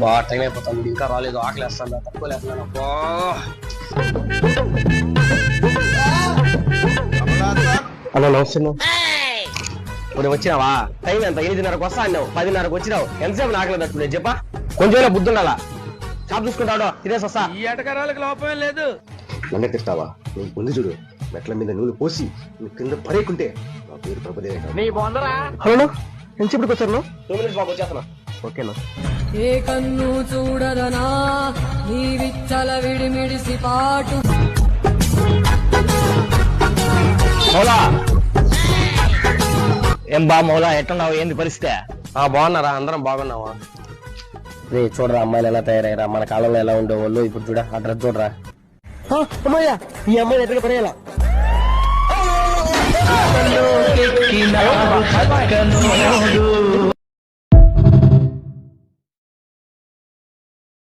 బాగా టైం అయిపోతుంది, ఇంకా రాలేదు. ఆకలేస్తాను, తక్కువ లేస్తున్నాను. అబ్బా హలో, నమస్తే. ఇప్పుడు వచ్చినావా? టైం ఎంత? 8:30కు వస్తా అన్నావు, 10:30కు వచ్చినావు. ఎంతసేపు నాకలేదు తట్టుకునే చెప్పా? కొంచెం బుద్ధి ఉండాలా? షాప్ చూసుకుంటాడు, తినేసి వస్తా. ఈ ఎటకరాలకు లోపమే లేదు. నన్నే తిస్తావా? నీకు ముందు చూడు, మెట్ల మీద నూనె పోసి నువ్వు కింద పడేకుంటే నా పేరు ప్రభుదేవ. హలో, ఎంతసేపటికి వచ్చాను? 2 minutes బాబు, వచ్చేస్తున్నా. ఓకేనా? ఏ కన్ను చూడదనా నీ విచ్చల విడిమిడిసి పాటు. మౌలా, ఏం బా మౌలా, ఎట్టున్నావు? ఏంది పరిస్థితి? బాగున్నారా? అందరం బాగున్నావా? రే చూడరా, అమ్మాయిలు ఎలా తయారయ్యారా, మన కాలంలో ఎలా ఉండేవాళ్ళు. ఇప్పుడు చూడ ఆ డ్రెస్ చూడరా. అమ్మాయ్యా, ఈ అమ్మాయిని ఎట్లా పడేయాలా? పక్కనోడు